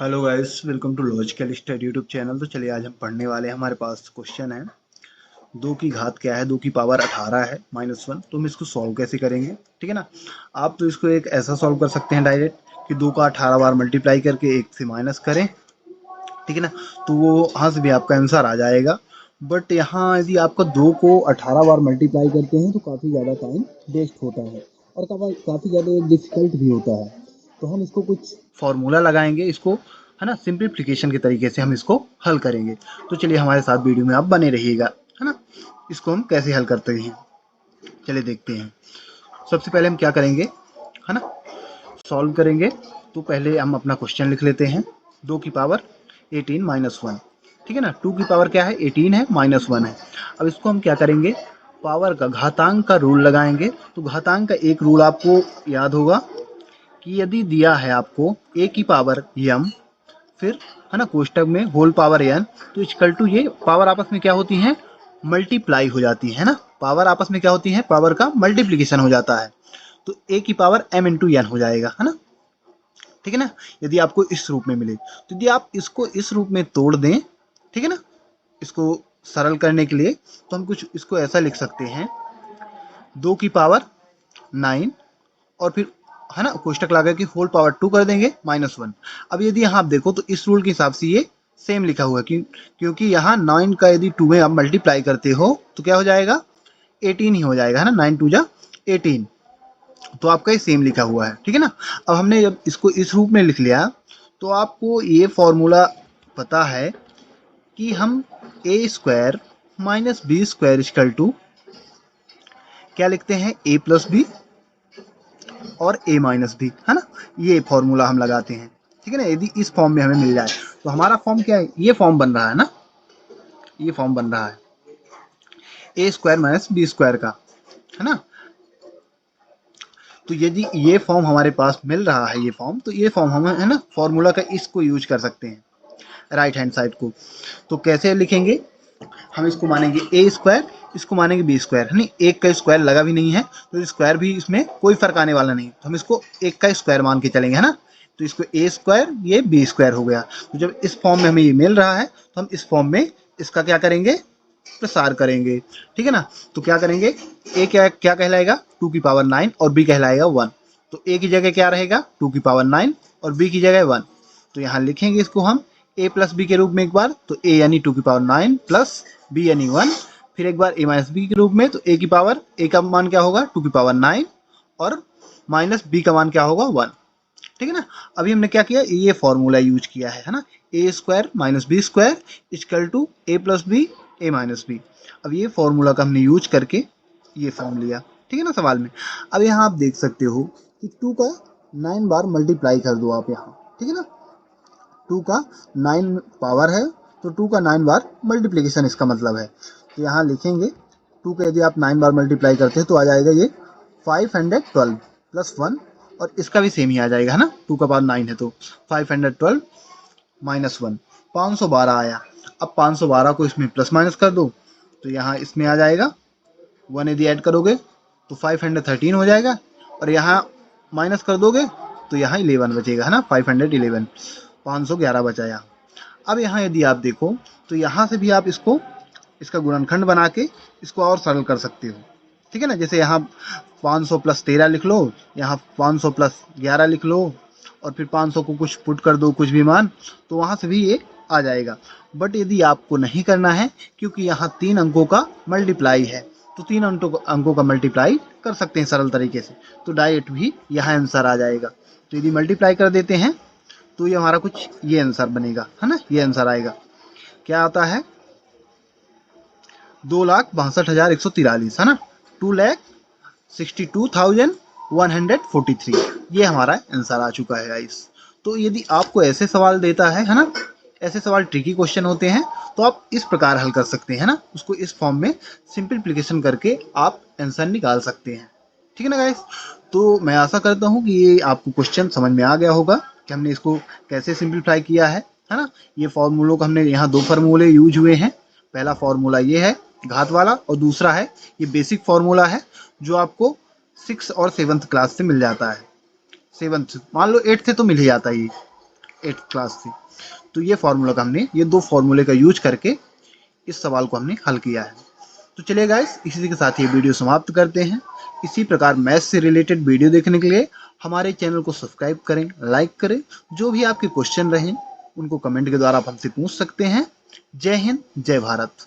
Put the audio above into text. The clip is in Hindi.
Hello guys, welcome to logical study YouTube channel. तो चलिए आज हम पढ़ने वाले हैं। हमारे पास क्वेश्चन है, 2 की घात क्या है, 2 की पावर 18 है -1। तो हम इसको सॉल्व कैसे करेंगे, ठीक है ना। आप तो इसको एक ऐसा सॉल्व कर सकते हैं डायरेक्ट कि 2 का 18 बार मल्टीप्लाई करके 1 से माइनस करें, ठीक है ना। तो वो वहाँ से भी आपका आंसर आ जाएगा। बट यहाँ यदि आपका 2 को 18 बार मल्टीप्लाई करते हैं तो काफ़ी ज़्यादा टाइम वेस्ट होता है और काफ़ी ज़्यादा डिफिकल्ट भी होता है। तो हम इसको कुछ फार्मूला लगाएंगे, इसको है ना सिंप्लीफिकेशन के तरीके से हम इसको हल करेंगे। तो चलिए हमारे साथ वीडियो में आप बने रहिएगा, है ना। इसको हम कैसे हल करते हैं चलिए देखते हैं। सबसे पहले हम क्या करेंगे, है ना, सॉल्व करेंगे। तो पहले हम अपना क्वेश्चन लिख लेते हैं। 2 की पावर 18 -1, ठीक है ना। 2 की पावर क्या है, 18 है, -1 है। अब इसको हम क्या करेंगे, पावर का घातांक का रूल लगाएंगे। तो घातांक का एक रूल आपको याद होगा कि यदि दिया है आपको a की पावर m, फिर है ना कोष्टक में होल पावर n, तो इक्वल टू ये पावर आपस में क्या होती हैं, मल्टीप्लाई हो जाती है ना। पावर आपस में क्या होती है, पावर का मल्टीप्लीकेशन हो जाता है। तो a की पावर m इंटू n हो जाएगा, है ना, ठीक है ना। यदि आपको इस रूप में मिले, तो यदि आप इसको इस रूप में तोड़ दें, ठीक है ना, इसको सरल करने के लिए, तो हम कुछ इसको ऐसा लिख सकते हैं, 2 की पावर 9 और फिर है ना कोष्टक लगा के होल पावर 2 कर देंगे -1। अब यदि यहाँ आप देखो तो इस रूल के हिसाब से ये सेम लिखा हुआ है, क्योंकि यहाँ 9 का यदि 2 में आप मल्टीप्लाई करते हो तो क्या हो जाएगा, 18 ही हो जाएगा, है ना। 9 2 जा 18, तो आपका ये सेम लिखा हुआ है, ठीक है ना। अब हमने जब इसको इस रूप में लिख लिया, तो आपको ये फॉर्मूला पता है कि हम a² - b² इक्वल टू क्या लिखते हैं, a + b और a - b, है ना। ये फॉर्मूला हम लगाते हैं, ठीक है ना। यदि इस फॉर्म में हमें मिल जाए तो हमारा फॉर्म क्या है, ये फॉर्म बन रहा है ना, ये फॉर्म बन रहा है a² - b² का, है ना। तो यदि ये फॉर्म हमारे पास मिल रहा है, ये फॉर्म, तो ये फॉर्म हम है ना फॉर्मूला का इसको यूज कर सकते हैं, राइट हैंड साइड को। तो कैसे लिखेंगे, हम इसको मानेंगे a², इसको मानेंगे b², है नहीं, एक का स्क्वायर लगा भी नहीं है तो स्क्वायर भी इसमें कोई फर्क आने वाला नहीं, तो हम इसको एक का स्क्वायर मान के चलेंगे, है ना। तो इसको a², ये b² हो गया। तो जब इस फॉर्म में हमें ये मिल रहा है तो हम इस फॉर्म में इसका क्या करेंगे, प्रसार करेंगे, ठीक है ना। तो क्या करेंगे, a क्या क्या कहलाएगा, 2 की पावर 9 और b कहलाएगा 1। तो a की जगह क्या रहेगा, 2 की पावर 9 और b की जगह 1। तो यहाँ लिखेंगे इसको हम a + b के रूप में एक बार, तो a यानी 2 की पावर 9 प्लस b यानी 1, फिर एक बार a - b के रूप में, तो a की पावर, a का मान क्या होगा, 2 की पावर 9 और माइनस b का मान क्या होगा, 1, ठीक है ना। अभी हमने क्या किया, ये फॉर्मूला यूज किया है ना, a² - b² equal to a + b a - b। अब ये फॉर्मूला का हमने यूज करके ये फॉर्म लिया, ठीक है ना सवाल में। अब यहाँ आप देख सकते हो कि 2 का 9 बार मल्टीप्लाई कर दो आप यहाँ, ठीक है ना। 2 का 9 पावर है, तो 2 का 9 बार मल्टीप्लिकेशन इसका मतलब है। तो यहाँ लिखेंगे 2 का यदि आप 9 बार मल्टीप्लाई करते हैं तो आ जाएगा ये 512 प्लस 1, और इसका भी सेम ही आ जाएगा, है ना। 2 का पावर 9 है तो 512 माइनस 1, 512 आया। अब 512 को इसमें प्लस माइनस कर दो, तो यहाँ इसमें आ जाएगा 1 यदि ऐड करोगे तो 513 हो जाएगा, और यहाँ माइनस कर दोगे तो यहाँ 11 बचेगा, है ना। 511, 511 बचा यहाँ। अब यहाँ यदि आप देखो तो यहाँ से भी आप इसको इसका गुणनखंड बना के इसको और सरल कर सकते हो, ठीक है ना। जैसे यहाँ 500 + 13 लिख लो, यहाँ 500 + 11 लिख लो, और फिर 500 को कुछ पुट कर दो, कुछ भी मान, तो वहाँ से भी ये आ जाएगा। बट यदि आपको नहीं करना है, क्योंकि यहाँ 3 अंकों का मल्टीप्लाई है, तो 3 अंकों का मल्टीप्लाई कर सकते हैं सरल तरीके से, तो डायरेक्ट भी यहाँ आंसर आ जाएगा। तो यदि मल्टीप्लाई कर देते हैं तो ये हमारा कुछ ये आंसर बनेगा, है ना। ये आंसर आएगा, क्या आता है, 2,62,143, है ना, 2,62,143, ये हमारा आंसर आ चुका है गाइस। तो यदि आपको ऐसे सवाल देता है ना, ऐसे सवाल ट्रिकी क्वेश्चन होते हैं, तो आप इस प्रकार हल कर सकते हैं ना, उसको इस फॉर्म में सिंपलीफिकेशन करके आप आंसर निकाल सकते हैं, ठीक है ना गाइस। तो मैं आशा करता हूँ कि ये आपको क्वेश्चन समझ में आ गया होगा कि हमने इसको कैसे सिंप्लीफाई किया है ना। ये फॉर्मूलों का हमने यहाँ 2 फार्मूले यूज हुए हैं। पहला फॉर्मूला ये है घात वाला, और दूसरा है ये बेसिक फॉर्मूला है जो आपको 6 और 7th क्लास से मिल जाता है। 7th मान लो 8th से तो मिल ही जाता है ये, 8th क्लास से। तो ये फार्मूला का हमने, ये 2 फार्मूले का यूज करके इस सवाल को हमने हल किया है। तो चलिए गाइस, इसी के साथ ये वीडियो समाप्त करते हैं। इसी प्रकार मैथ्स से रिलेटेड वीडियो देखने के लिए हमारे चैनल को सब्सक्राइब करें, लाइक करें। जो भी आपके क्वेश्चन रहें उनको कमेंट के द्वारा आप हमसे पूछ सकते हैं। जय हिंद, जय भारत।